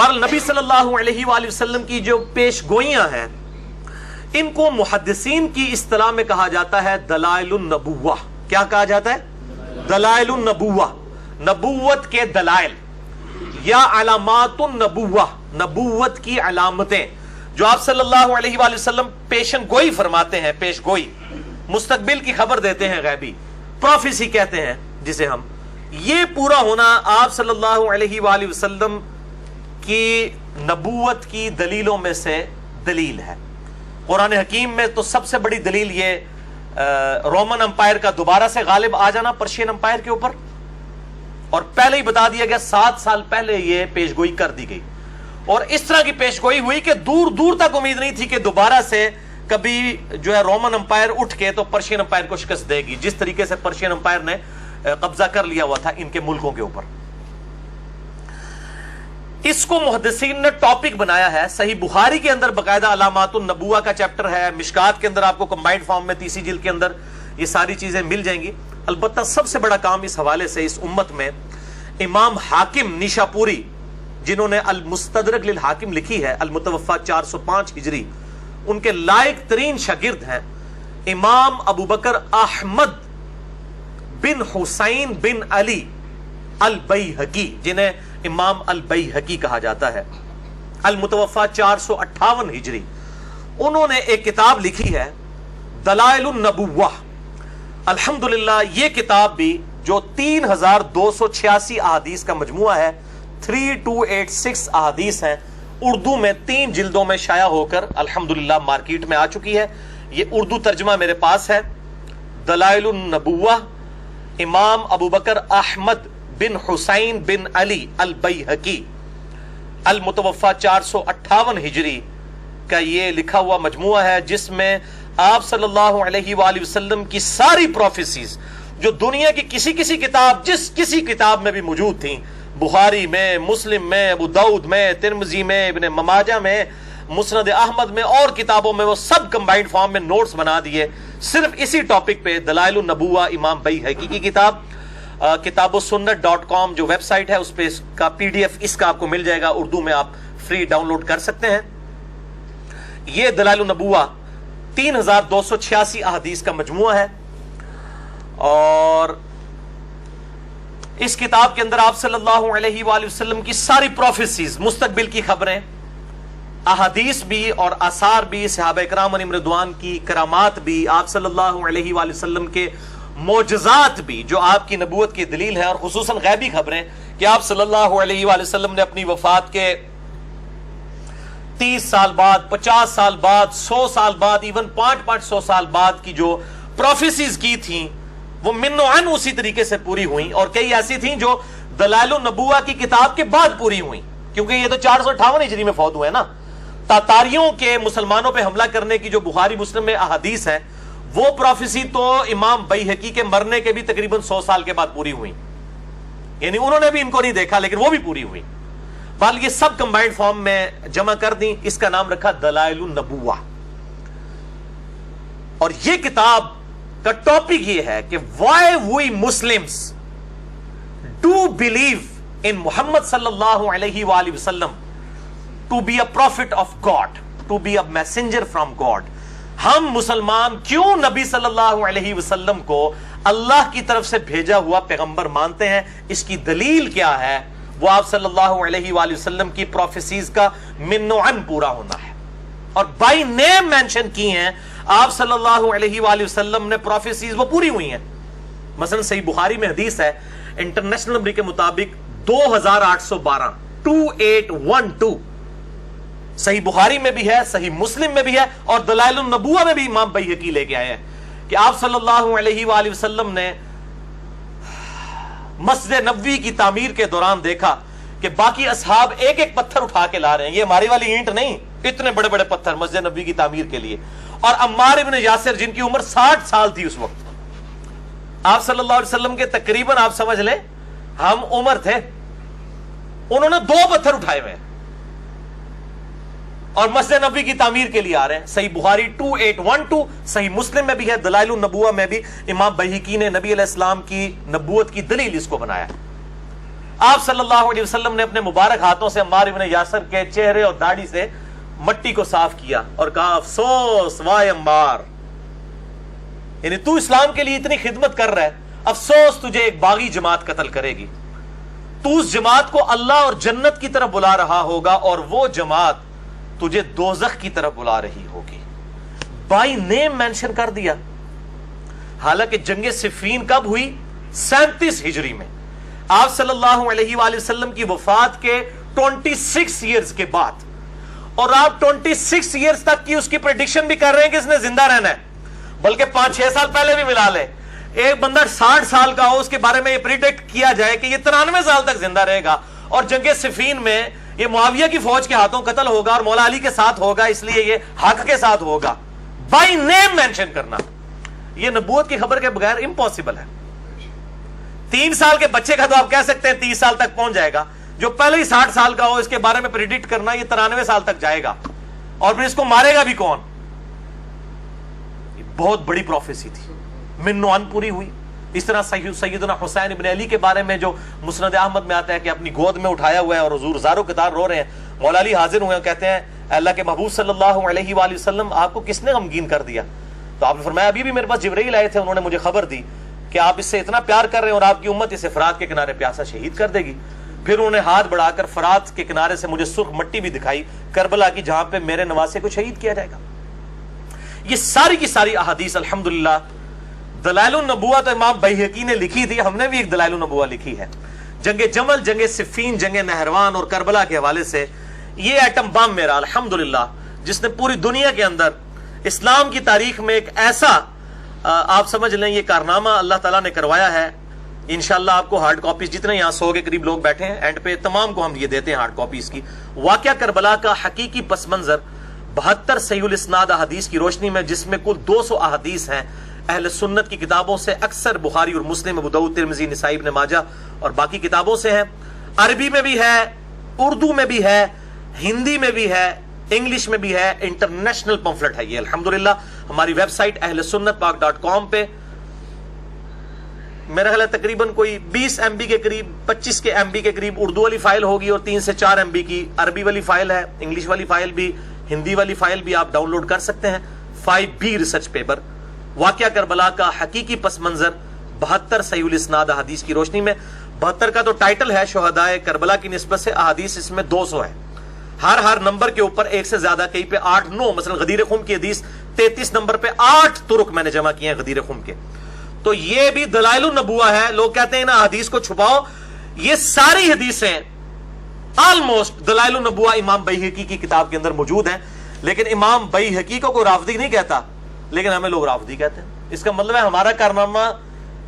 بہرحال نبی صلی اللہ علیہ وآلہ وسلم کی جو پیش گوئیاں ہیں ان کو محدثین کی اصطلاح میں کہا جاتا ہے دلائل النبوہ. کیا کہا جاتا ہے؟ دلائل النبوہ، نبوت کے دلائل یا علامات النبوہ، نبوت کی علامتیں جو آپ صلی اللہ علیہ وآلہ وسلم پیشن گوئی فرماتے ہیں. پیش گوئی، مستقبل کی خبر دیتے ہیں، غیبی پروفیسی کہتے ہیں جسے ہم. یہ پورا ہونا آپ صلی اللہ علیہ وآلہ وسلم کی نبوت کی دلیلوں میں سے دلیل ہے. قرآن حکیم میں تو سب سے بڑی دلیل یہ رومن امپائر کا دوبارہ سے غالب آ جانا پرشین امپائر کے اوپر، اور پہلے ہی بتا دیا گیا 7 سال پہلے یہ پیش گوئی کر دی گئی. اور اس طرح کی پیش گوئی ہوئی کہ دور دور تک امید نہیں تھی کہ دوبارہ سے کبھی جو ہے رومن امپائر اٹھ کے تو پرشین امپائر کو شکست دے گی، جس طریقے سے پرشین امپائر نے قبضہ کر لیا ہوا تھا ان کے ملکوں کے اوپر. اس کو محدثین نے ٹاپک بنایا ہے. صحیح بخاری کے اندر باقاعدہ علامات النبوہ کا چیپٹر ہے، مشکات کے اندر آپ کو کمبائنڈ فارم میں تیسری جلد کے اندر یہ ساری چیزیں مل جائیں گی. البتہ سب سے بڑا کام اس حوالے سے اس امت میں امام حاکم نیشاپوری، جنہوں نے المستدرک للحاکم لکھی ہے، المتوفا 405 ہجری، ان کے لائق ترین شاگرد ہیں امام ابو بکر احمد بن حسین بن علی البیہقی، جنہیں امام البیہقی کہا جاتا ہے، المتوفا 458 ہجری. انہوں نے ایک کتاب لکھی ہے دلائل النبوہ. الحمدللہ یہ کتاب بھی جو 3286 احادیث کا مجموعہ ہے، 3286 احادیث ہیں، اردو میں 3 جلدوں میں شائع ہو کر الحمدللہ مارکیٹ میں آ چکی ہے. یہ اردو ترجمہ میرے پاس ہے. دلائل النبوہ، امام ابو بکر احمد بن حسین بن علی البیہقی، المتوفا 458 ہجری کا یہ لکھا ہوا مجموعہ ہے، جس میں آپ صلی اللہ علیہ وآلہ وسلم کی ساری پروفیسیز جو دنیا کی کسی کتاب، جس کسی کتاب میں بھی موجود تھیں، بخاری میں، مسلم میں، ابو داؤد میں، ترمذی میں، ابن ماجہ میں، مسند احمد میں اور کتابوں میں، وہ سب کمبائنڈ فارم میں نوٹس بنا دیے صرف اسی ٹاپک پہ. دلائل النبوہ امام بیہقی کی کتاب. کتابوسنت.com جو ویب سائٹ ہے اس پہ اس کا PDF اس کا آپ کو مل جائے گا، اردو میں آپ فری ڈاؤن لوڈ کر سکتے ہیں. یہ دلائل النبوہ 3286 احادیث کا مجموعہ ہے، اور اس کتاب کے اندر آپ صلی اللہ علیہ وآلہ وسلم کی ساری پروفیسیز، مستقبل کی خبریں، احادیث بھی اور آثار بھی، صحابہ کرام علیہم رضوان کی کرامات بھی، آپ صلی اللہ علیہ وآلہ وسلم کے معجزات بھی جو آپ کی نبوت کی دلیل ہے، اور خصوصاً غیبی خبریں کہ آپ صلی اللہ علیہ وآلہ وسلم نے اپنی وفات کے 30 سال بعد، 50 سال بعد، 100 سال بعد، ایون 500 سال بعد کی جو پروفیسیز کی تھیں وہ من و عن اسی طریقے سے پوری ہوئیں، اور کئی ایسی تھیں جو دلائل النبوہ کی کتاب کے بعد پوری ہوئیں، کیونکہ یہ تو 458 ہجری میں فوت ہوئے نا. تاتاریوں کے مسلمانوں پہ حملہ کرنے کی جو بخاری مسلم میں احادیث ہیں، وہ پروفیسی تو امام بیہقی کے مرنے کے بھی تقریباً 100 سال کے بعد پوری ہوئی، یعنی انہوں نے بھی ان کو نہیں دیکھا لیکن وہ بھی پوری ہوئی. بال یہ سب کمبائنڈ فارم میں جمع کر دیں، اس کا نام رکھا دلائل النبوہ. اور یہ کتاب کا ٹاپک یہ ہے کہ why we Muslims do believe in Muhammad صلی اللہ علیہ وآلہ وسلم to be a prophet of God, to be a messenger from God. ہم مسلمان کیوں نبی صلی اللہ علیہ وسلم کو اللہ کی طرف سے بھیجا ہوا پیغمبر مانتے ہیں؟ اس کی دلیل کیا ہے؟ وہ آپ صلی اللہ علیہ وآلہ وسلم کی پروفیسیز کا من و عن پورا ہونا ہے، اور بائی نیم مینشن کی ہیں آپ صلی اللہ علیہ وآلہ وسلم نے پروفیسیز وہ پوری ہوئی ہیں. مثلا صحیح بخاری میں حدیث ہے انٹرنیشنل نمبر کے مطابق 2812 2812 صحیح بخاری میں بھی ہے، صحیح مسلم میں بھی ہے، اور دلائل النبوہ میں بھی امام بیہقی لے کے آئے ہیں کہ آپ صلی اللہ علیہ وآلہ وسلم نے مسجد نبوی کی تعمیر کے دوران دیکھا کہ باقی اصحاب ایک ایک پتھر اٹھا کے لا رہے ہیں، یہ ہماری والی اینٹ نہیں، اتنے بڑے بڑے پتھر مسجد نبوی کی تعمیر کے لیے. اور عمار ابن یاسر جن کی عمر 60 سال تھی اس وقت، آپ صلی اللہ علیہ وسلم کے تقریباً آپ سمجھ لیں ہم عمر تھے، انہوں نے 2 پتھر اٹھائے ہوئے اور مسجد نبوی کی تعمیر کے لیے آ رہے ہیں. صحیح بخاری 2812، صحیح مسلم میں بھی ہے، دلائل النبوہ میں بھی امام بیہقی نے نبی علیہ السلام کی نبوت کی دلیل اس کو بنایا. آپ صلی اللہ علیہ وسلم نے اپنے مبارک ہاتھوں سے عمار ابن یاسر کے چہرے اور داڑھی سے مٹی کو صاف کیا اور کہا افسوس وائے عمار، یعنی تو اسلام کے لیے اتنی خدمت کر رہا ہے، افسوس تجھے ایک باغی جماعت قتل کرے گی، تو اس جماعت کو اللہ اور جنت کی طرف بلا رہا ہوگا اور وہ جماعت تجھے دوزخ کی طرف بلا رہی ہوگی۔ بائی نیم مینشن کر دیا۔ حالانکہ جنگ صفین کب ہوئی؟ 37 ہجری میں، آپ صلی اللہ علیہ وآلہ وسلم کی وفات کے 26 ایئرز کے بعد، اور آپ 26 ایئرز تک کی اس کی پریڈکشن بھی کر رہے ہیں کہ اس نے زندہ رہنا ہے، بلکہ 5-6 سال پہلے بھی ملا لے۔ ایک بندہ 60 سال کا ہو، اس کے بارے میں یہ پریڈکٹ کیا جائے کہ یہ 93 سال تک زندہ رہے گا، اور جنگ صفین میں یہ معاویہ کی فوج کے ہاتھوں قتل ہوگا اور مولا علی کے ساتھ ہوگا، اس لیے یہ حق کے ساتھ ہوگا۔ بائی نیم مینشن کرنا یہ نبوت کی خبر کے بغیر امپاسبل ہے۔ 3 سال کے بچے کا تو آپ کہہ سکتے ہیں 30 سال تک پہنچ جائے گا، جو پہلے ہی 60 سال کا ہو اس کے بارے میں پریڈکٹ کرنا یہ 93 سال تک جائے گا، اور پھر اس کو مارے گا بھی کون؟ یہ بہت بڑی پروفیسی تھی، من نوان پوری ہوئی۔ اس طرح سیدنا حسین ابن علی کے بارے میں جو مسند احمد میں آتا ہے کہ اپنی گود میں اٹھایا ہوا ہے اور حضور زارو قطار رو رہے ہیں، مولا علی حاضر ہوئے ہیں، کہتے ہیں اللہ کے محبوب صلی اللہ علیہ وآلہ وسلم آپ کو کس نے غمگین کر دیا؟ تو آپ نے فرمایا ابھی بھی میرے پاس جبرائیل آئے تھے، انہوں نے مجھے خبر دی کہ آپ اس سے اتنا پیار کر رہے ہیں اور آپ کی امت اسے فرات کے کنارے پیاسا شہید کر دے گی۔ پھر انہوں نے ہاتھ بڑھا کر فرات کے کنارے سے مجھے سرخ مٹی بھی دکھائی، کربلا کی، جہاں پہ میرے نواسے کو شہید کیا جائے گا۔ یہ ساری کی ساری احادیث الحمدللہ دلائل النبوہ تو امام بیہقی نے لکھی تھی، ہم نے بھی ایک دلائل النبوہ لکھی ہے۔ جنگ جمل، جنگ صفین، جنگ نہروان اور کربلا کے حوالے سے یہ ایٹم بم میرا الحمدللہ، جس نے پوری دنیا کے اندر اسلام کی تاریخ میں ایک ایسا آپ سمجھ لیں یہ کارنامہ اللہ تعالیٰ نے کروایا ہے۔ انشاءاللہ آپ کو ہارڈ کاپیز، جتنے یہاں 100 کے قریب لوگ بیٹھے ہیں، اینڈ پہ تمام کو ہم یہ دیتے ہیں ہارڈ کاپیز کی۔ واقعہ کربلا کا حقیقی پس منظر 72 صحیح الاسناد احادیث کی روشنی میں، جس میں کل 200 احادیث ہیں اہل سنت کی کتابوں سے، اکثر بخاری اور مسلم، ابو داؤد، ترمذی، نسائی، ابن ماجہ اور باقی کتابوں سے ہیں۔ عربی میں بھی ہے، اردو میں بھی ہے، ہندی میں بھی ہے، انگلش میں بھی ہے، انٹرنیشنل پمفلٹ ہے یہ الحمدللہ۔ ہماری ویب سائٹ اہل سنت پاک.com پہ میرا خیال ہے تقریباً کوئی 20 MB کے قریب، 25 کے MB کے قریب اردو والی فائل ہوگی اور 3 سے 4 MB کی عربی والی فائل ہے، انگلش والی فائل بھی، ہندی والی فائل بھی آپ ڈاؤن لوڈ کر سکتے ہیں۔ 5B ریسرچ پیپر، واقعہ کربلا کا حقیقی پس منظر 72 صحیح الاسناد احادیث کی روشنی میں۔ 72 کا تو ٹائٹل ہے شہدائے کربلا کی نسبت سے، احادیث اس میں 200 ہے، ہر نمبر کے اوپر ایک سے زیادہ، کہیں پہ 8-9، مثلا غدیر خم کی حدیث 33 نمبر پہ 8 طرق میں نے جمع کیے ہیں غدیر خم کے۔ تو یہ بھی دلائل النبوہ ہے۔ لوگ کہتے ہیں نا حدیث کو چھپاؤ، یہ ساری حدیثیں آلموسٹ دلائل النبوہ امام بیہقی کی کتاب کے اندر موجود ہیں، لیکن امام بیہقی کو کوئی رافضی نہیں کہتا، لیکن ہمیں لوگ رافضی کہتے ہیں۔ اس کا مطلب ہے ہمارا کارنامہ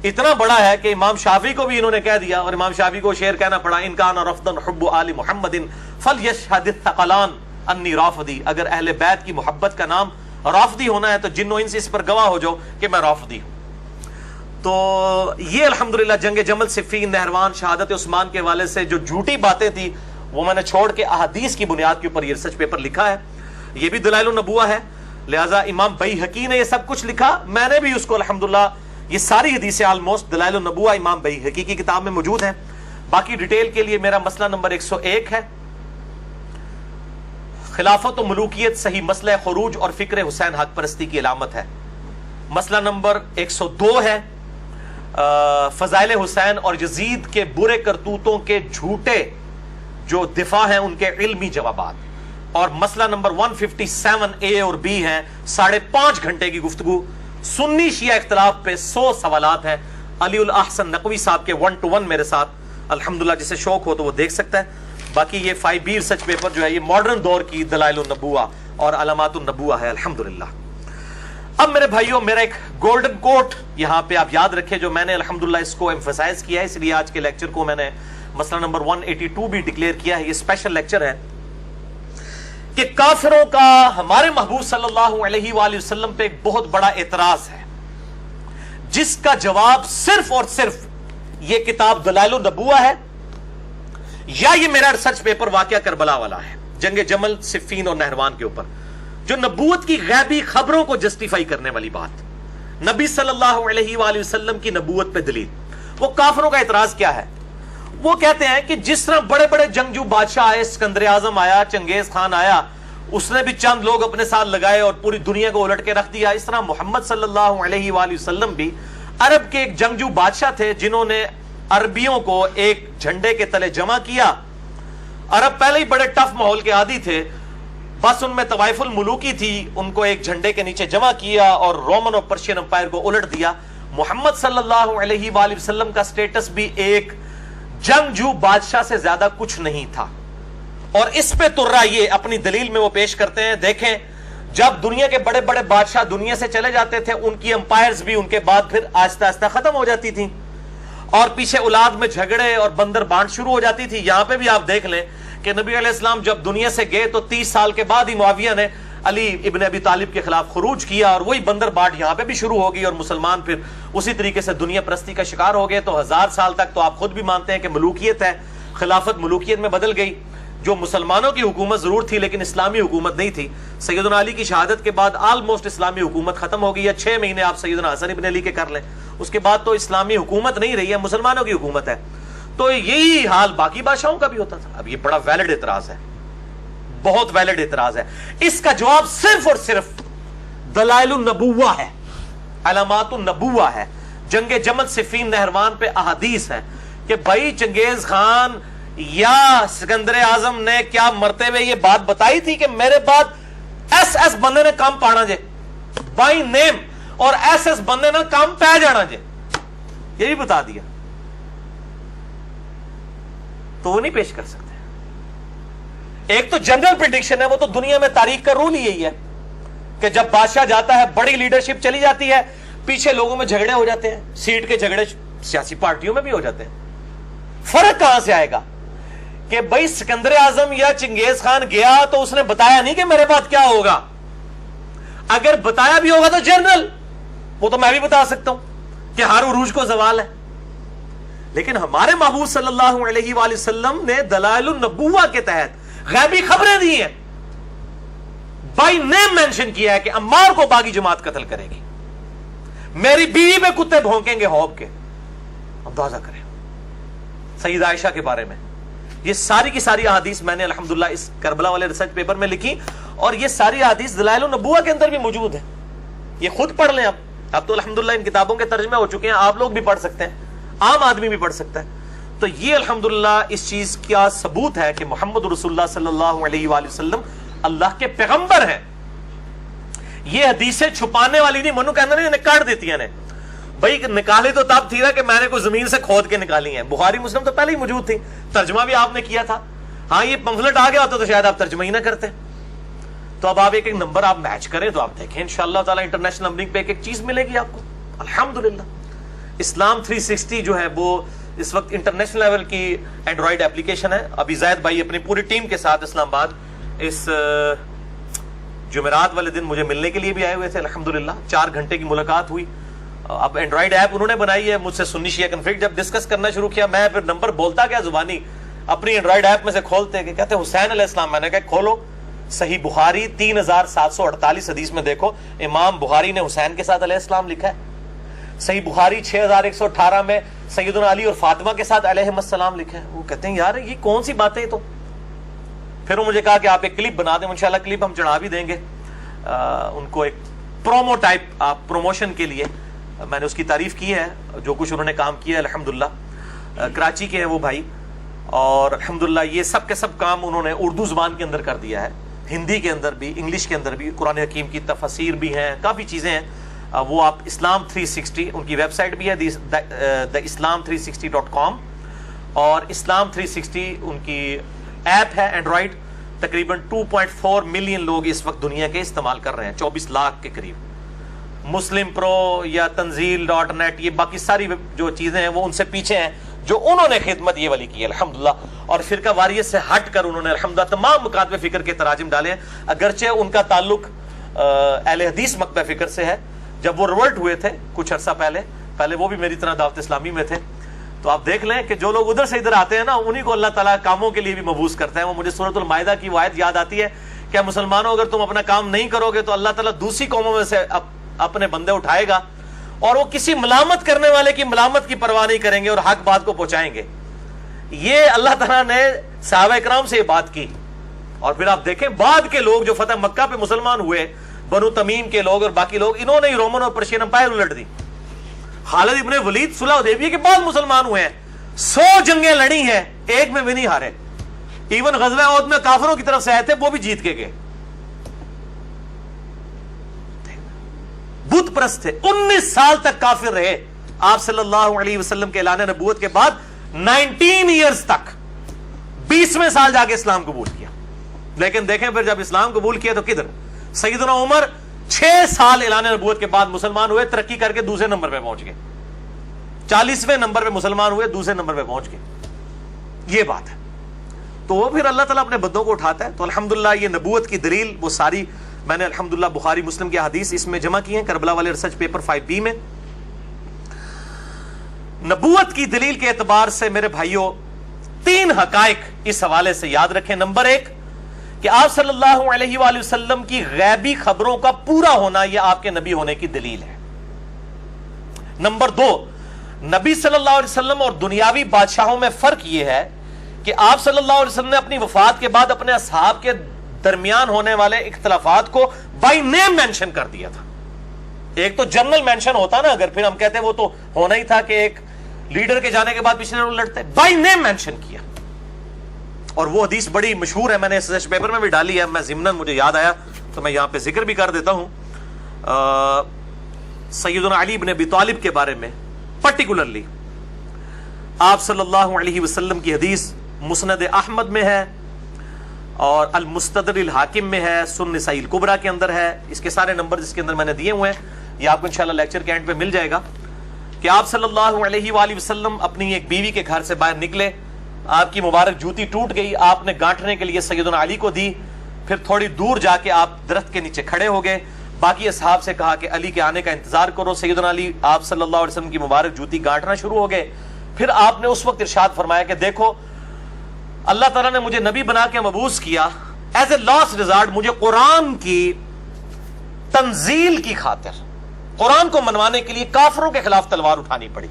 اتنا بڑا ہے کہ امام شافعی کو بھی انہوں نے کہہ دیا، اور امام شافعی کو شعر کہنا پڑا، ان کان رفضا حب آل محمد فلیشہد الثقلان انی رافضی، اگر اہل بیت کی محبت کا نام رافضی ہونا ہے تو جن و انس اس پر گواہ ہو جاؤ کہ میں رافضی ہوں۔ تو یہ الحمدللہ جنگ جمل، صفین، نہروان، شہادت عثمان کے حوالے سے جو جھوٹی باتیں تھی وہ میں نے چھوڑ کے احادیث کی بنیاد کے اوپر یہ ریسرچ پیپر لکھا ہے، یہ بھی دلائل النبوہ ہے۔ لہٰذا امام بیہقی نے یہ سب کچھ لکھا، میں نے بھی اس کو الحمدللہ، یہ ساری حدیثیں آلموسٹ دلائل النبوہ امام بیہقی کی کتاب میں موجود ہیں۔ باقی ڈیٹیل کے لیے میرا مسئلہ نمبر 101 ہے، خلافت و ملوکیت صحیح مسئلہ خروج اور فکر حسین حق پرستی کی علامت ہے۔ مسئلہ نمبر 102 ہے فضائل حسین اور یزید کے برے کرتوتوں کے جھوٹے جو دفاع ہیں ان کے علمی جوابات، اور مسئلہ نمبر 157A اور B ہیں 5.5 گھنٹے کی گفتگو، سنی شیعہ اختلاف پہ 100 سوالات ہیں، علی الاحسن نقوی صاحب کے 1 to 1 میرے ساتھ، الحمدللہ جسے شوق ہو تو وہ دیکھ سکتا ہے۔ باقی یہ 5B ریسرچ پیپر جو ہے یہ ماڈرن دور کی دلائل النبوہ اور علامات النبوہ ہے الحمدللہ۔ اب میرے بھائیوں، میرا ایک گولڈن کوٹ یہاں پہ آپ یاد رکھیں جو میں نے الحمدللہ اس کو ایمفسائز کیا ہے، اس لیے آج کے لیکچر کو میں نے مسئلہ نمبر 182 بھی ڈکلیئر کیا ہے، یہ اسپیشل لیکچر ہے کہ کافروں کا ہمارے محبوب صلی اللہ علیہ وآلہ وسلم پہ ایک بہت بڑا اعتراض ہے، جس کا جواب صرف اور صرف یہ کتاب دلائل النبوہ ہے، یا یہ میرا ریسرچ پیپر واقعہ کربلا والا ہے، جنگ جمل، صفین اور نہروان کے اوپر، جو نبوت کی غیبی خبروں کو جسٹیفائی کرنے والی بات، نبی صلی اللہ علیہ وآلہ وسلم کی نبوت پہ دلیل۔ وہ کافروں کا اعتراض کیا ہے؟ وہ کہتے ہیں کہ جس طرح بڑے بڑے جنگجو بادشاہ آئے، اسکندر اعظم آیا، چنگیز خان آیا، اس نے بھی چند لوگ اپنے ساتھ لگائے اور پوری دنیا کو الٹ کے رکھ دیا، اس طرح محمد صلی اللہ علیہ وآلہ وسلم بھی عرب کے ایک جنگجو بادشاہ تھے جنہوں نے عربیوں کو ایک جھنڈے کے تلے جمع کیا۔ عرب پہلے ہی بڑے ٹف ماحول کے عادی تھے، بس ان میں طوائف الملوکی تھی، ان کو ایک جھنڈے کے نیچے جمع کیا اور رومن اور پرشین امپائر کو الٹ دیا۔ محمد صلی اللہ علیہ وآلہ وسلم کا سٹیٹس بھی ایک جنگجو بادشاہ سے زیادہ کچھ نہیں تھا، اور اس پہ ترا یہ اپنی دلیل میں وہ پیش کرتے ہیں۔ دیکھیں، جب دنیا کے بڑے بڑے بادشاہ دنیا سے چلے جاتے تھے، ان کی امپائرز بھی ان کے بعد پھر آہستہ آہستہ ختم ہو جاتی تھیں، اور پیچھے اولاد میں جھگڑے اور بندر بانٹ شروع ہو جاتی تھی۔ یہاں پہ بھی آپ دیکھ لیں کہ نبی علیہ السلام جب دنیا سے گئے تو 30 سال کے بعد ہی معاویہ نے علی ابن ابی طالب کے خلاف خروج کیا، اور وہی بندر بانٹ یہاں پہ بھی شروع ہو گئی، اور مسلمان پھر اسی طریقے سے دنیا پرستی کا شکار ہو گئے۔ تو 1000 سال تک تو آپ خود بھی مانتے ہیں کہ ملوکیت ہے، خلافت ملوکیت میں بدل گئی، جو مسلمانوں کی حکومت ضرور تھی لیکن اسلامی حکومت نہیں تھی۔ سیدنا علی کی شہادت کے بعد آلموسٹ اسلامی حکومت ختم ہو گئی ہے، 6 مہینے آپ سیدنا حسن ابن علی کے کر لیں، اس کے بعد تو اسلامی حکومت نہیں رہی ہے، مسلمانوں کی حکومت ہے۔ تو یہی حال باقی بادشاہوں کا بھی ہوتا تھا۔ اب یہ بڑا ویلڈ اعتراض ہے، بہت ویلڈ اعتراض ہے۔ اس کا جواب صرف اور صرف دلائل النبوہ ہے، علامات النبوہ ہے۔ جنگ جمل صفین نہروان پہ احادیث ہے کہ بھائی چنگیز خان یا سکندر اعظم نے کیا مرتے ہوئے یہ بات بتائی تھی کہ میرے بعد ایس بندے نے کام پانا جے بائی نیم، اور ایس بندے نے کام پہ جانا جے، یہ بھی بتا دیا، تو وہ نہیں پیش کر سکتے۔ ایک تو جنرل پریڈکشن ہے، وہ تو دنیا میں تاریخ کا رول یہی ہے کہ جب بادشاہ جاتا ہے، بڑی لیڈرشپ چلی جاتی ہے، پیچھے لوگوں میں جھگڑے ہو جاتے ہیں، سیٹ کے جھگڑے سیاسی پارٹیوں میں بھی ہو جاتے ہیں۔ فرق کہاں سے آئے گا کہ بھائی سکندر اعظم یا چنگیز خان گیا تو اس نے بتایا نہیں کہ میرے بعد کیا ہوگا، اگر بتایا بھی ہوگا تو جنرل، وہ تو میں بھی بتا سکتا ہوں کہ ہر عروج کو زوال ہے، لیکن ہمارے محبوب صلی اللہ علیہ وآلہ وسلم نے دلائل النبوہ کے تحت غیبی خبریں دی ہیں، بائی نیم مینشن کیا ہے کہ عمار کو باغی جماعت قتل کرے گی، میری بیوی پہ کتے بھونکیں گے ہوب کے۔ اندازہ کریں سید عائشہ کے بارے میں یہ ساری کی ساری احادیث میں نے الحمدللہ اس کربلا والے ریسرچ پیپر میں لکھی، اور یہ ساری احادیث دلائل النبوہ کے اندر بھی موجود ہے، یہ خود پڑھ لیں۔ اب تو الحمدللہ ان کتابوں کے ترجمے ہو چکے ہیں، آپ لوگ بھی پڑھ سکتے ہیں، عام آدمی بھی پڑھ سکتا ہے۔ تو یہ الحمدللہ اس چیز کا ثبوت ہے کہ محمد رسول اللہ صلی اللہ علیہ وآلہ وسلم اللہ کے پیغمبر ہیں۔ یہ حدیثیں چھپانے والی نہیں، منو کہنا نہیں نکال دیتی ہیں، بھائی نکالے تو تب تھی نا کہ میں نے کوئی زمین سے کھود کے نکالی ہیں، بخاری مسلم تو پہلے ہی موجود تھی، ترجمہ بھی آپ نے کیا تھا۔ ہاں یہ پمفلٹ آ گیا ہوتا تو شاید آپ ترجمہ ہی نہ کرتے۔ تو اب آپ ایک ایک نمبر آپ میچ کریں تو آپ دیکھیں انشاءاللہ تعالی انٹرنیشنل نمبرنگ پہ ایک ایک چیز ملے گی آپ کو الحمدللہ۔ اسلام 360 جو ہے وہ اس وقت انٹرنیشنل لیول کی اینڈرائیڈ ایپلیکیشن ہے۔ ابھی زید بھائی اپنی پوری ٹیم کے ساتھ اسلام آباد اس جمعرات والے دن مجھے ملنے کے لیے بھی آئے ہوئے تھے الحمدللہ، 4 گھنٹے کی ملاقات ہوئی۔ اب اینڈرائیڈ ایپ انہوں نے بنائی ہے، مجھ سے سنی شیعہ کنفلکٹ جب ڈسکس کرنا شروع کیا، میں پھر نمبر بولتا کیا زبانی اپنی اینڈرائیڈ ایپ میں سے کھولتے کہ کہتے حسین علیہ السلام، میں نے کہا کھولو صحیح بخاری 3748 حدیث میں دیکھو امام بخاری نے حسین کے ساتھ علیہ السلام لکھا ہے، صحیح بخاری 6118 میں سیدنا علی اور فاطمہ کے ساتھ علیہ السلام لکھا ہے۔ وہ کہتے ہیں یار یہ کون سی باتیں تو، پھر انہوں نے کہا کہ آپ ایک کلپ بنا دیں، انشاءاللہ کلپ ہم چڑھا بھی دیں گے ان کو، ایک پرومو ٹائپ آپ پروموشن کے لیے۔ میں نے اس کی تعریف کی ہے جو کچھ انہوں نے کام کیا ہے الحمدللہ، کراچی کے ہیں وہ بھائی، اور الحمدللہ یہ سب کے سب کام انہوں نے اردو زبان کے اندر کر دیا ہے، ہندی کے اندر بھی، انگلش کے اندر بھی، قرآن حکیم کی تفاسیر بھی ہیں، کافی چیزیں ہیں۔ وہ آپ اسلام 360 ان کی ویب سائٹ بھی ہے theislam360.com، اور اسلام 360 ان کی ایپ ہے اینڈرائیڈ، تقریباً 2.4 ملین لوگ اس وقت دنیا کے استعمال کر رہے ہیں، 24 لاکھ کے قریب۔ مسلم پرو یا تنزیل.net یہ باقی ساری جو چیزیں ہیں وہ ان سے پیچھے ہیں، جو انہوں نے خدمت یہ والی کی ہے الحمدللہ، اور فرقہ واریت سے ہٹ کر انہوں نے الحمدللہ تمام مکاتب فکر کے تراجم ڈالے ہیں، اگرچہ ان کا تعلق اہل حدیث مکتب فکر سے ہے۔ جب وہ ریورٹ ہوئے تھے کچھ عرصہ پہلے وہ بھی میری طرح دعوت اسلامی میں تھے، تو آپ دیکھ لیں کہ جو لوگ ادھر سے ادھر آتے ہیں نا انہی کو اللہ تعالیٰ کاموں کے لیے بھی مبعوث کرتا ہے۔ وہ مجھے سورۃ المائدہ کی وہ آیت یاد آتی ہے کہ مسلمانوں اگر تم اپنا کام نہیں کرو گے تو اللہ تعالیٰ دوسری قوموں میں سے اپنے بندے اٹھائے گا، اور وہ کسی ملامت کرنے والے کی ملامت کی پرواہ نہیں کریں گے اور حق بات کو پہنچائیں گے۔ یہ اللہ تعالیٰ نے صحابہ کرام سے یہ بات کی. اور پھر آپ دیکھیں بعد کے لوگ جو فتح مکہ پہ مسلمان ہوئے, بنو تمیم کے لوگ اور باقی لوگ, انہوں نے رومن اور پرشین امپائر الٹ دی. خالد ابن ولید صلح حدیبیہ کے بعد مسلمان ہوئے ہیں, 100 جنگیں لڑی ہیں, ایک میں بھی نہیں ہارے. ایون غزوہ احد میں کافروں کی طرف سے آئے تھے, وہ بھی جیت کے گئے. بت پرست تھے, 19 سال تک کافر رہے آپ صلی اللہ علیہ وسلم کے اعلان نبوت کے بعد. 19 ایئرز تک, 20ویں سال جا کے اسلام قبول کیا. لیکن دیکھیں پھر جب اسلام قبول کیا تو کدھر. سیدنا عمر 6 سال اعلان نبوت کے بعد مسلمان ہوئے, ترقی کر کے دوسرے نمبر پہ پہنچ گئے. 40ویں نمبر پہ مسلمان ہوئے, دوسرے نمبر پہ پہنچ گئے. یہ بات ہے. تو وہ پھر اللہ تعالیٰ اپنے بندوں کو اٹھاتا ہے. تو الحمدللہ یہ نبوت کی دلیل وہ ساری میں نے الحمدللہ بخاری مسلم کی حدیث اس میں جمع کی ہیں, کربلا والے ریسرچ پیپر 5B میں. نبوت کی دلیل کے اعتبار سے میرے بھائیوں 3 حقائق اس حوالے سے یاد رکھیں. نمبر 1 کہ آپ صلی اللہ علیہ وآلہ وسلم کی غیبی خبروں کا پورا ہونا یہ آپ کے نبی ہونے کی دلیل ہے. نمبر 2 نبی صلی اللہ علیہ وسلم اور دنیاوی بادشاہوں میں فرق یہ ہے کہ آپ صلی اللہ علیہ وسلم نے اپنی وفات کے بعد اپنے اصحاب کے درمیان ہونے والے اختلافات کو بائی نیم مینشن کر دیا تھا. ایک تو جنرل مینشن ہوتا نا, اگر پھر ہم کہتے ہیں وہ تو ہونا ہی تھا کہ ایک لیڈر کے جانے کے بعد پچھلے لوگ لڑتے. بائی نیم مینشن کیا. اور وہ حدیث بڑی مشہور ہے, میں نے ریسرچ پیپر میں بھی ڈالی ہے, میں ضمناً مجھے یاد آیا تو میں یہاں پہ ذکر بھی کر دیتا ہوں. سیدنا علی بن ابی طالب کے بارے میں پرٹیکولرلی آپ صلی اللہ علیہ وسلم کی حدیث مسند احمد میں ہے اور المستدرک الحاکم میں ہے, سنن نسائی الکبریٰ کے اندر ہے. اس کے سارے نمبر جس کے اندر میں نے دیے ہوئے ہیں یہ آپ کو انشاءاللہ لیکچر کے اینڈ پہ مل جائے گا کہ آپ صلی اللہ علیہ وآلہ وسلم اپنی ایک بیوی کے گھر سے باہر نکلے, آپ کی مبارک جوتی ٹوٹ گئی, آپ نے گانٹنے کے لیے سیدنا علی کو دی. پھر تھوڑی دور جا کے آپ درخت کے نیچے کھڑے ہو گئے, باقی اصحاب سے کہا کہ علی کے آنے کا انتظار کرو. سیدنا علی آپ صلی اللہ علیہ وسلم کی مبارک جوتی گانٹنا شروع ہو گئے. پھر آپ نے اس وقت ارشاد فرمایا کہ دیکھو اللہ تعالیٰ نے مجھے نبی بنا کے مبعوث کیا ایز اے لاسٹ ریزارٹ, مجھے قرآن کی تنزیل کی خاطر, قرآن کو منوانے کے لیے کافروں کے خلاف تلوار اٹھانی پڑی.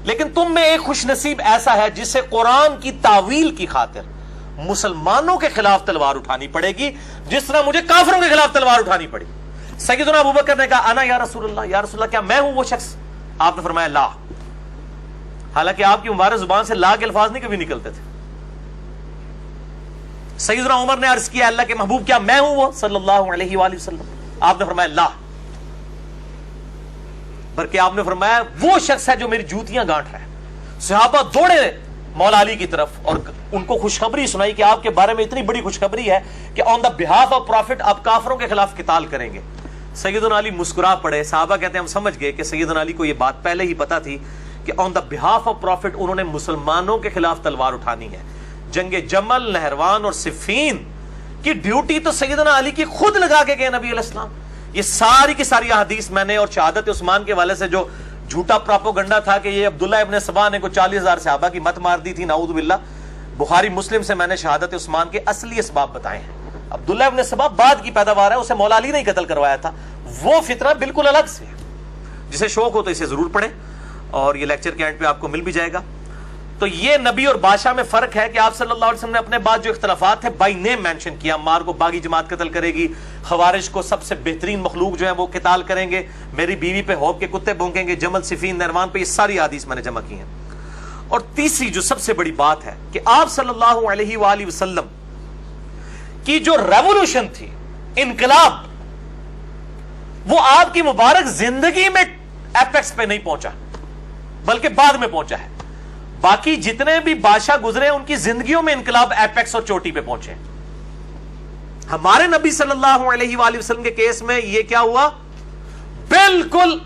لیکن تم میں ایک خوش نصیب ایسا ہے جسے قرآن کی تعویل کی خاطر مسلمانوں کے خلاف تلوار اٹھانی پڑے گی جس طرح مجھے کافروں کے خلاف تلوار اٹھانی پڑی. سیدنا ابوبکر نے کہا انا یا رسول اللہ, یا رسول اللہ کیا میں ہوں وہ شخص؟ آپ نے فرمایا لا. حالانکہ آپ کی مبارک زبان سے لا کے الفاظ نہیں کبھی نکلتے تھے. سیدنا عمر نے عرض کیا اللہ کے محبوب کیا میں ہوں وہ صلی اللہ علیہ وآلہ وسلم؟ آپ نے فرمایا لا, بلکہ آپ نے فرمایا وہ شخص ہے جو میری جوتیاں گانٹ رہا ہے. صحابہ دوڑے مولا علی کی طرف اور ان کو خوشخبری سنائی کہ آپ کے بارے میں اتنی بڑی خوشخبری ہے کہ آن دا بہاف آف پروفٹ آپ کافروں کے خلاف قتال کریں گے. سیدنا علی مسکرا پڑے. صحابہ کہتے ہیں ہم سمجھ گئے کہ سیدنا علی کو یہ بات پہلے ہی پتا تھی کہ آن دا بہاف آف پروفٹ انہوں نے مسلمانوں کے خلاف تلوار اٹھانی ہے. جنگ جمل, نہروان اور صفین کی ڈیوٹی تو سیدنا علی کی خود لگا کے گئے نبی علیہ السلام. یہ ساری کی ساری حدیث میں نے, اور شہادت عثمان کے والے سے جو جھوٹا پراپوگنڈا تھا کہ یہ عبداللہ ابن سبا نے کو 40,000 صحابہ کی مت مار دی تھی, نعوذ باللہ, بخاری مسلم سے میں نے شہادت عثمان کے اصلی اسباب بتائے ہیں. عبداللہ ابن سبا بعد کی پیداوار ہے, اسے مولا علی نے قتل کروایا تھا. وہ فتنہ بالکل الگ سے ہے. جسے شوق ہو تو اسے ضرور پڑھیں اور یہ لیکچر کے اینڈ پہ آپ کو مل بھی جائے گا. تو یہ نبی اور بادشاہ میں فرق ہے کہ آپ صلی اللہ علیہ وسلم نے اپنے بعد جو اختلافات ہیں بائی نیم مینشن کیا. عمار کو باغی جماعت قتل کرے گی, خوارج کو سب سے بہترین مخلوق جو ہیں وہ قتال کریں گے, میری بیوی پہ ہوب کے کتے بھونکیں گے, جمل, صفین, نہروان پہ, یہ ساری حدیث میں نے جمع کی ہیں. اور تیسری جو سب سے بڑی بات ہے کہ آپ صلی اللہ علیہ وآلہ وسلم کی جو ریولوشن تھی, انقلاب, وہ آپ کی مبارک زندگی میں ایپیکس پہ نہیں پہنچا بلکہ بعد میں پہنچا ہے. باقی جتنے بھی بادشاہ گزرے ان کی زندگیوں میں انقلاب ایپیکس اور چوٹی پہ پہنچے. ہمارے نبی صلی اللہ علیہ وآلہ وسلم کے کیس میں یہ کیا ہوا, بالکل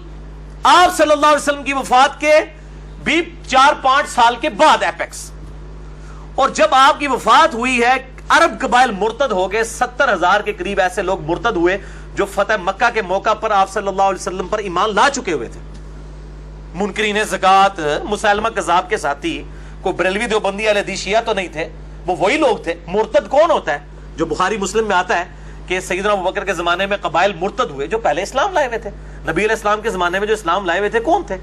آپ صلی اللہ علیہ وسلم کی وفات کے بھی 4-5 سال کے بعد ایپیکس. اور جب آپ کی وفات ہوئی ہے عرب قبائل مرتد ہو گئے, 70,000 کے قریب ایسے لوگ مرتد ہوئے جو فتح مکہ کے موقع پر آپ صلی اللہ علیہ وسلم پر ایمان لا چکے ہوئے تھے. منکرین زکات, مسلمہ کذاب کے ساتھی, کو بریلوی دیوبندی اہل حدیث شیعہ تو نہیں تھے, وہ وہی لوگ تھے. مرتد کون ہوتا ہے؟ جو بخاری مسلم میں آتا ہے کہ سیدنا ابوبکر کے زمانے میں قبائل مرتد ہوئے جو پہلے اسلام لائے ہوئے تھے. نبی علیہ السلام کے زمانے میں جو اسلام لائے ہوئے تھے کون تھے؟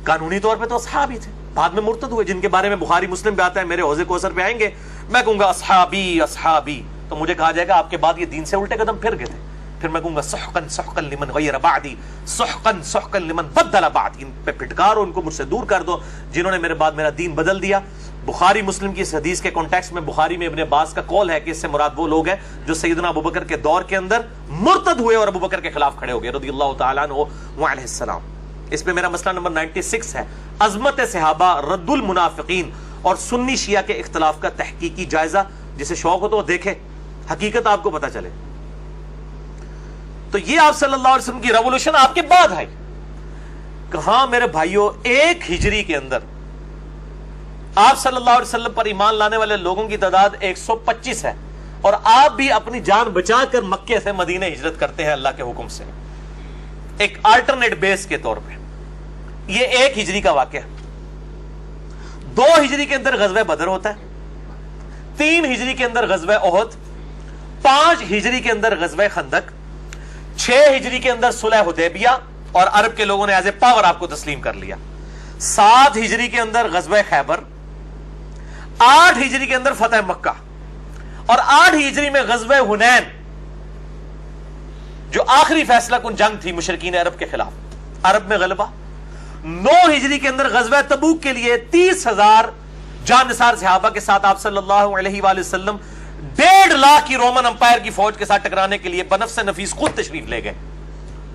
قانونی طور پہ تو اصحاب ہی تھے, بعد میں مرتد ہوئے، جن کے بارے میں بخاری مسلم پہ آتا ہے میرے حوض کوثر پہ آئیں گے، میں کہوں گا اصحابی اصحابی، تو مجھے کہا جائے گا آپ کے بعد یہ دین سے الٹے قدم پھر گئے تھے، پھر میں کہوں گا سحقن سحقن لمن غیر بعدی، سحقن سحقن لمن بدل بعدی، ان پہ پھٹکارو، ان کو مجھ سے دور کر دو جنہوں نے میرے بعد میرا دین بدل دیا۔ بخاری مسلم کی اس حدیث کے کانٹیکسٹ میں بخاری میں ابن عباس کا قول ہے کہ اس سے مراد وہ لوگ ہیں جو سیدنا ابوبکر کے دور کے اندر مرتد ہوئے اور ابوبکر کے خلاف کھڑے ہو گئے رضی اللہ تعالیٰ عنہ وعلیہ السلام۔ اس پہ میرا مسئلہ نمبر 96 ہے، عظمت صحابہ، رد المنافقین اور سنی شیعہ کے اختلاف کا تحقیقی جائزہ۔ جسے شوق ہو تو وہ دیکھے، حقیقت آپ کو پتہ چلے۔ تو یہ آپ صلی اللہ علیہ وسلم کی ریولوشن آپ کے بعد ہے۔ کہاں میرے بھائیوں، 1 ہجری کے اندر آپ صلی اللہ علیہ وسلم پر ایمان لانے والے لوگوں کی تعداد 125 ہے، اور آپ بھی اپنی جان بچا کر مکے سے مدینہ ہجرت کرتے ہیں اللہ کے حکم سے، ایک آلٹرنیٹ بیس کے طور پہ۔ یہ 1 ہجری کا واقعہ۔ 2 ہجری کے اندر غزوہ بدر ہوتا ہے، 3 ہجری کے اندر غزوہ احد، 5 ہجری کے اندر غزوہ خندق، 6 ہجری کے اندر صلح حدیبیہ اور عرب کے لوگوں نے ایز اے پاور آپ کو تسلیم کر لیا، 7 ہجری کے اندر غزوہ خیبر، 8 ہجری کے اندر فتح مکہ، اور 8 ہجری میں غزوہ حنین جو آخری فیصلہ کن جنگ تھی مشرکین عرب کے خلاف، عرب میں غلبہ۔ 9 ہجری کے اندر غزوہ تبوک کے لیے 30,000 جان نثار صحابہ کے ساتھ آپ صلی اللہ علیہ وآلہ وسلم 1.5 لاکھ کی رومن امپائر کی فوج کے ساتھ ٹکرانے کے لیے بنفس نفیس خود تشریف لے گئے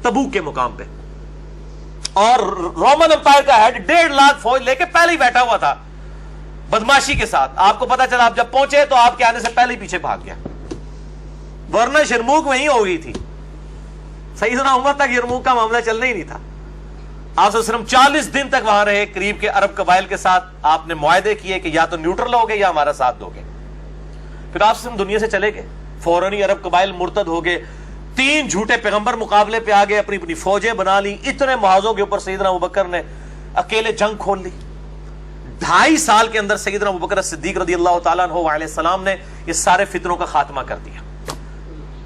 تبوک کے مقام پہ، اور رومن امپائر کا ہیڈ 1.5 لاکھ فوج لے کے پہلے ہی بیٹھا ہوا تھا بدماشی کے ساتھ۔ آپ کو پتا چلا آپ جب پہنچے تو آپ کے آنے سے پہلے ہی پیچھے بھاگ گیا، ورنہ شرموک وہیں ہو گئی تھی، سیدنا عمر تک یرموک کا معاملہ چلنا ہی نہیں تھا۔ آپ صلی اللہ علیہ وسلم 40 دن تک وہاں رہے، قریب کے عرب قبائل کے ساتھ آپ نے معاہدے کیے کہ یا تو نیوٹرل ہوگے یا ہمارا ساتھ دو گے۔ پھر آپ صلی اللہ علیہ وسلم دنیا سے چلے گئے، فوراً ہی عرب قبائل مرتد ہو گئے، 3 جھوٹے پیغمبر مقابلے پہ آ گئے، اپنی اپنی فوجیں بنا لی، اتنے محاذوں کے اوپر سیدنا ابوبکر نے اکیلے جنگ کھول لی۔ 2.5 سال کے اندر سیدنا ابوبکر صدیق رضی اللہ تعالیٰ عنہ علیہ السلام نے یہ سارے فتنوں کا خاتمہ کر دیا۔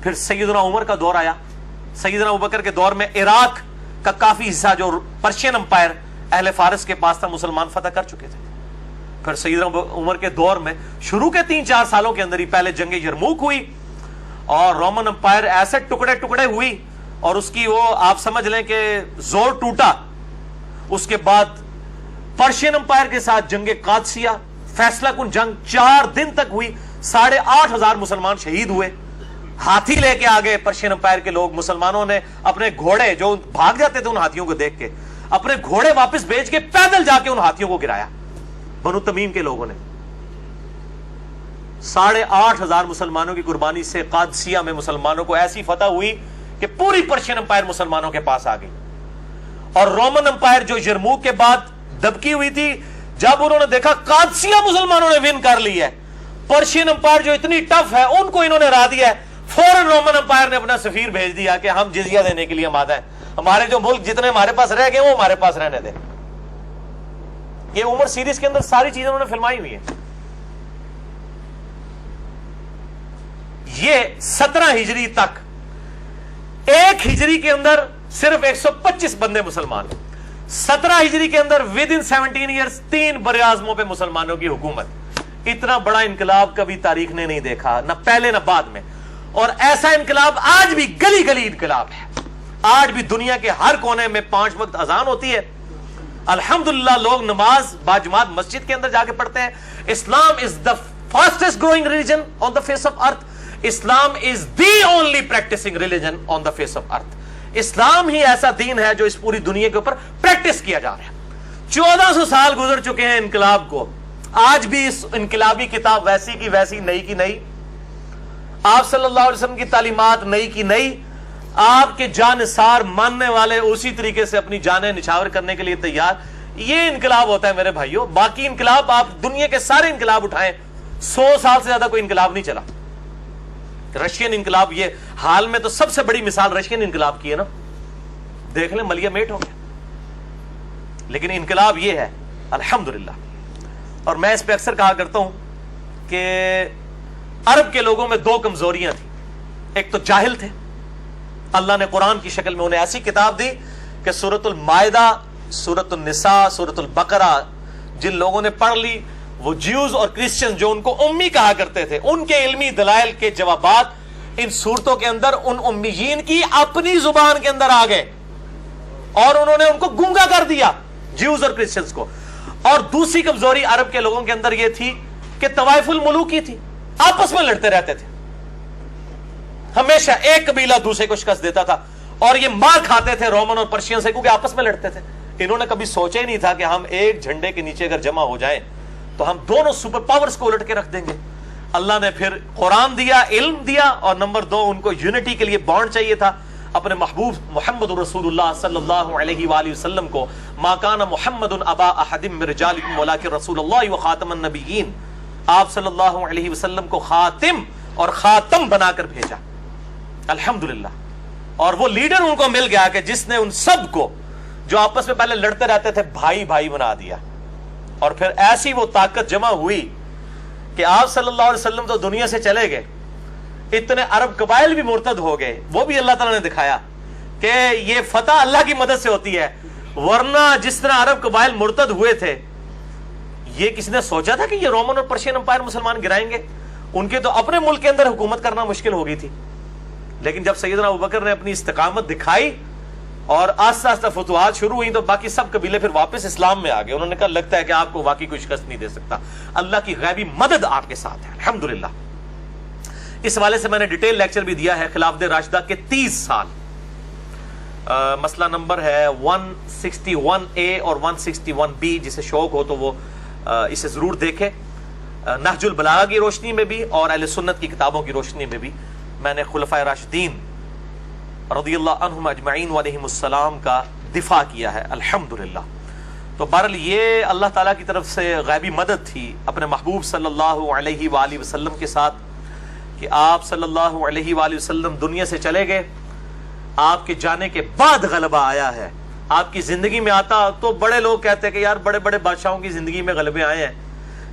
پھر سیدنا عمر کا دور آیا، سیدنا ابوبکر کے دور میں عراق کا کافی حصہ جو پرشین امپائر اہل فارس کے پاس تھا مسلمان فتح کر چکے تھے۔ پھر سیدنا عمر کے دور میں شروع کے 3-4 سالوں کے اندر ہی پہلے جنگ یرموک ہوئی اور رومن امپائر ایسے ٹکڑے ٹکڑے ہوئی، اور اس کی وہ آپ سمجھ لیں کہ زور ٹوٹا۔ اس کے بعد پرشین امپائر کے ساتھ جنگ قادسیہ فیصلہ کن جنگ 4 دن تک ہوئی، 8,500 مسلمان شہید ہوئے، ہاتھی لے کے آگے پرشین امپائر کے لوگ، مسلمانوں نے اپنے گھوڑے جو بھاگ جاتے تھے ان ہاتھیوں کو دیکھ کے، اپنے گھوڑے واپس بیچ کے پیدل جا کے ان ہاتھیوں کو گرایا، بنو تمیم کے لوگوں نے۔ 8,500 مسلمانوں کی قربانی سے قادسیہ میں مسلمانوں کو ایسی فتح ہوئی کہ پوری پرشین امپائر مسلمانوں کے پاس آ گئی، اور رومن امپائر جو یرموک کے بعد دبکی ہوئی تھی، جب انہوں نے دیکھا قادسیہ مسلمانوں نے ون کر لی ہے، پرشین امپائر جو اتنی ٹف ہے ان کو انہوں نے ہرا دیا ہے، فوراً رومن امپائر نے اپنا سفیر بھیج دیا کہ ہم جزیہ دینے کے لیے آمادہ ہیں، ہمارے جو ملک جتنے ہمارے پاس رہ گئے وہ ہمارے پاس رہنے دیں۔ یہ عمر سیریز کے اندر ساری چیزیں انہوں نے فلمائی ہوئی ہیں۔ یہ 17 ہجری تک، 1 ہجری کے اندر صرف 125 بندے مسلمان، 17 ہجری کے اندر ود ان 17 ایئرز 3 بر اعظموں پہ مسلمانوں کی حکومت۔ اتنا بڑا انقلاب کبھی تاریخ نے نہیں دیکھا، نہ پہلے نہ بعد میں، اور ایسا انقلاب آج بھی گلی گلی انقلاب ہے۔ آج بھی دنیا کے ہر کونے میں 5 وقت اذان ہوتی ہے، الحمدللہ لوگ نماز باجماعت مسجد کے اندر جا کے پڑھتے ہیں۔ Islam is the fastest growing religion on the face of earth, Islam is the only practising religion on the face of earth. اسلام ہی ایسا دین ہے جو اس پوری دنیا کے اوپر پریکٹس کیا جا رہا ہے۔ 1400 سال گزر چکے ہیں انقلاب کو، آج بھی اس انقلابی کتاب ویسی کی ویسی، نئی کی نئی، آپ صلی اللہ علیہ وسلم کی تعلیمات نئی کی نئی، آپ کے جانثار ماننے والے اسی طریقے سے اپنی جانیں نچھاور کرنے کے لیے تیار۔ یہ انقلاب ہوتا ہے میرے بھائیوں۔ باقی انقلاب آپ دنیا کے سارے انقلاب اٹھائیں، 100 سال سے زیادہ کوئی انقلاب نہیں چلا۔ رشین انقلاب، یہ حال میں تو سب سے بڑی مثال رشین انقلاب کی ہے نا، دیکھ لیں ملیہ میٹ ہو گیا، لیکن انقلاب یہ ہے الحمدللہ۔ اور میں اس پہ اکثر کہا کرتا ہوں کہ عرب کے لوگوں میں 2 کمزوریاں تھیں، ایک تو جاہل تھے، اللہ نے قرآن کی شکل میں انہیں ایسی کتاب دی کہ سورۃ المائدہ، سورۃ النساء، سورۃ البقرہ جن لوگوں نے پڑھ لی وہ جیوز اور کرسچن جو ان کو امی کہا کرتے تھے، ان کے علمی دلائل کے جوابات ان صورتوں کے اندر ان امیین کی اپنی زبان کے اندر آ گئے اور انہوں نے ان کو گونگا کر دیا، جیوز اور کرسچنز کو۔ اور دوسری کمزوری عرب کے لوگوں کے اندر یہ تھی کہ طوائف الملوکی تھی، آپس میں لڑتے رہتے تھے، ہمیشہ ایک قبیلہ دوسرے کو شکست دیتا تھا اور یہ مار کھاتے تھے رومن اور پرشین سے کیونکہ آپس میں لڑتے تھے۔ انہوں نے کبھی سوچا ہی نہیں تھا کہ ہم ایک جھنڈے کے نیچے اگر جمع ہو جائیں تو ہم دونوں سپر پاورز کو الٹ کے رکھ دیں گے۔ اللہ نے پھر قرآن دیا، علم دیا، اور نمبر 2 ان کو یونٹی کے لیے بانڈ چاہیے تھا اپنے محبوب محمد رسول اللہ صلی اللہ علیہ وآلہ وسلم کو۔ ما کان محمد ابا احد من رجالکم ولکن رسول اللہ وخاتم النبیین، آپ صلی اللہ علیہ وسلم کو خاتم اور خاتم بنا کر بھیجا، الحمدللہ۔ اور وہ لیڈر ان کو مل گیا کہ جس نے ان سب کو جو آپس میں پہلے لڑتے رہتے تھے بھائی بھائی بنا دیا، اور پھر ایسی وہ طاقت جمع ہوئی کہ آپ صلی اللہ علیہ وسلم تو دنیا سے چلے گئے، اتنے عرب قبائل بھی مرتد ہو گئے، وہ بھی اللہ تعالیٰ نے دکھایا کہ یہ فتح اللہ کی مدد سے ہوتی ہے، ورنہ جس طرح عرب قبائل مرتد ہوئے تھے، یہ کسی نے سوچا تھا کہ یہ رومن اور پرشین امپائر مسلمان گرائیں گے؟ ان کے تو اپنے ملک کے اندر حکومت کرنا مشکل ہو گئی تھی، لیکن جب سیدنا ابوبکر نے اپنی استقامت دکھائی اور آہستہ آہستہ فتوحات شروع ہوئی تو باقی سب قبیلے پھر واپس اسلام میں آ گئے۔ انہوں نے کہا لگتا ہے کہ آپ کو واقعی کوئی شکست نہیں دے سکتا، اللہ کی غیبی مدد آپ کے ساتھ ہے، الحمدللہ۔ اس حوالے سے میں نے ڈیٹیل لیکچر بھی دیا ہے خلافت راشدہ کے 30 سال، مسئلہ نمبر ہے 161A اور 161B، جسے شوق ہو تو وہ اسے ضرور دیکھے۔ نہج البلاغہ کی روشنی میں بھی اور اہل سنت کی کتابوں کی روشنی میں بھی میں نے خلفائے راشدین رضی اللہ عنہم اجمعین علیہم السلام کا دفاع کیا ہے، الحمدللہ۔ تو بہرحال یہ اللہ تعالیٰ کی طرف سے غیبی مدد تھی اپنے محبوب صلی اللہ علیہ وآلہ وسلم کے ساتھ کہ آپ صلی اللہ علیہ وآلہ وسلم دنیا سے چلے گئے، آپ کے جانے کے بعد غلبہ آیا ہے۔ آپ کی زندگی میں آتا تو بڑے لوگ کہتے کہ یار بڑے بڑے بادشاہوں کی زندگی میں غلبے آئے ہیں،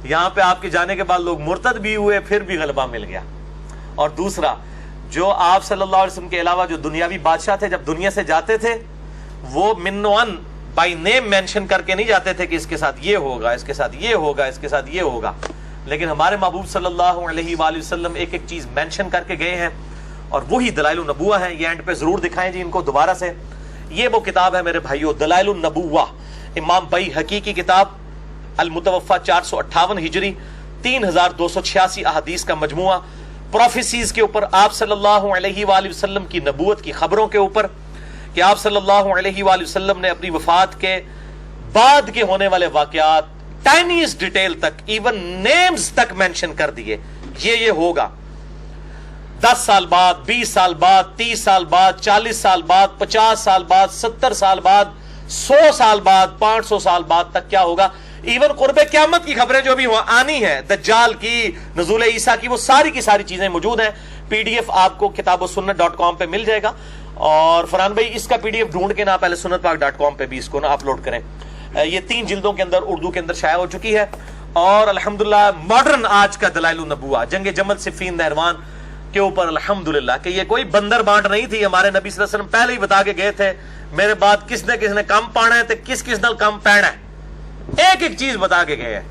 یہاں پہ آپ کے جانے کے بعد لوگ مرتد بھی ہوئے پھر بھی غلبہ مل گیا۔ اور دوسرا، جو آپ صلی اللہ علیہ وسلم کے علاوہ جو دنیاوی بادشاہ تھے جب دنیا سے جاتے تھے وہ من و ان بائی نیم مینشن کر کے نہیں جاتے تھے کہ اس کے ساتھ یہ ہوگا، اس کے ساتھ یہ ہوگا، اس کے ساتھ یہ ہوگا، لیکن ہمارے محبوب صلی اللہ علیہ وآلہ وسلم ایک ایک چیز مینشن کر کے گئے ہیں، اور وہی دلائل النبوہ ہیں۔ یہ اینڈ پہ ضرور دکھائیں جی ان کو دوبارہ سے۔ یہ وہ کتاب ہے میرے بھائیو، دلائل النبوہ، امام بیہقی کی کتاب، المتوفی 458 ہجری، 3286 احادیث کا مجموعہ، پروفیسیز کے اوپر، آپ صلی اللہ علیہ وآلہ وسلم کی نبوت کی خبروں کے اوپر کہ آپ صلی اللہ علیہ وآلہ وسلم نے اپنی وفات کے بعد کے ہونے والے واقعات ٹائنیس ڈیٹیل تک، ایون نیمز تک مینشن کر دیے، یہ ہوگا 10 سال بعد، 20 سال بعد، 30 سال بعد، 40 سال بعد، 50 سال بعد، 70 سال بعد، 100 سال بعد، 500 سال بعد تک کیا ہوگا، ایون قرب قیامت کی خبریں جو بھی آنی ہیں، دجال کی، نزول عیسیٰ کی، وہ ساری کی ساری چیزیں موجود ہیں۔ PDF آپ کو kitabussunnah.com پہ مل جائے گا، اور فرحان بھائی اس کا PDF ڈھونڈ کے نا پہلے sunnatpak.com پہ بھی اس کو نا اپلوڈ کریں۔ یہ 3 جلدوں کے اندر اردو کے اندر شائع ہو چکی ہے، اور الحمدللہ ماڈرن آج کا دلائل النبوہ جنگ جمل صفین نہروان کے اوپر، الحمدللہ کہ یہ کوئی بندر بانٹ نہیں تھی، ہمارے نبی صلی اللہ علیہ وسلم پہلے ہی بتا کے گئے تھے میرے بعد کس نے کم پانا ہے تو کس نال کم پینا ہے، ایک ایک چیز بتا کے گئے ہیں،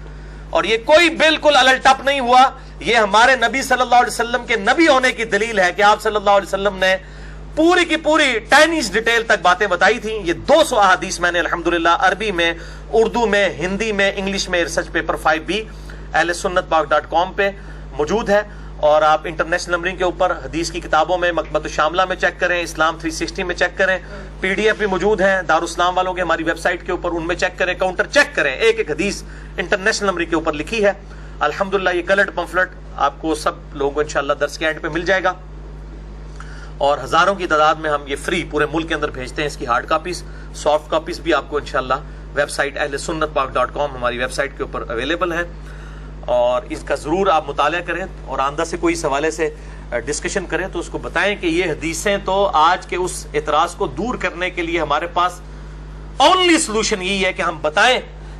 اور یہ کوئی بالکل الل ٹپ نہیں ہوا۔ یہ ہمارے نبی صلی اللہ علیہ وسلم کے نبی ہونے کی دلیل ہے کہ آپ صلی اللہ علیہ وسلم نے پوری کی پوری ٹائنیز ڈیٹیل تک باتیں بتائی تھیں۔ یہ 200 احادیث میں نے الحمدللہ عربی میں، اردو میں، ہندی میں، انگلش میں، ریسرچ پیپر 5B اہل سنت پاک.com پہ موجود ہے، اور آپ انٹرنیشنل نمبرنگ کے اوپر حدیث کی کتابوں میں مکتبۃ الشاملہ میں چیک کریں، اسلام 360 میں چیک کریں، PDF بھی موجود ہیں دارالاسلام والوں کے ہماری ویب سائٹ کے اوپر، ان میں چیک کریں، کاؤنٹر چیک کریں، ایک ایک حدیث انٹرنیشنل نمبرنگ کے اوپر لکھی ہے الحمدللہ۔ یہ کلرڈ پمفلٹ آپ کو سب لوگوں کو انشاءاللہ درس کے اینڈ پہ مل جائے گا، اور ہزاروں کی تعداد میں ہم یہ فری پورے ملک کے اندر بھیجتے ہیں۔ اس کی ہارڈ کاپیز، سافٹ کاپیز بھی آپ کو انشاءاللہ ویب سائٹ اہل سنت پاک.com ہماری ویب سائٹ کے اوپر اویلیبل ہیں، اور اس کا ضرور آپ مطالعہ کریں، اور آندہ سے کوئی اس حوالے سے ڈسکشن کریں تو اس کو بتائیں کہ یہ حدیثیں تو آج کے اس اعتراض کو دور کرنے کے لیے ہمارے پاس اونلی سولوشن یہی ہے کہ ہم بتائیں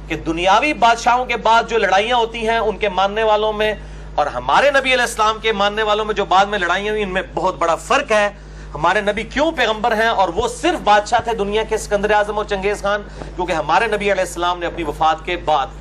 کہ دنیاوی بادشاہوں کے بعد جو لڑائیاں ہوتی ہیں ان کے ماننے والوں میں اور ہمارے نبی علیہ السلام کے ماننے والوں میں جو بعد میں لڑائیاں ہوئی، ان میں بہت بڑا فرق ہے۔ ہمارے نبی کیوں پیغمبر ہیں اور وہ صرف بادشاہ تھے دنیا کے، سکندر اعظم اور چنگیز خان، کیونکہ ہمارے نبی علیہ السلام نے اپنی وفات کے بعد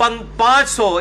500,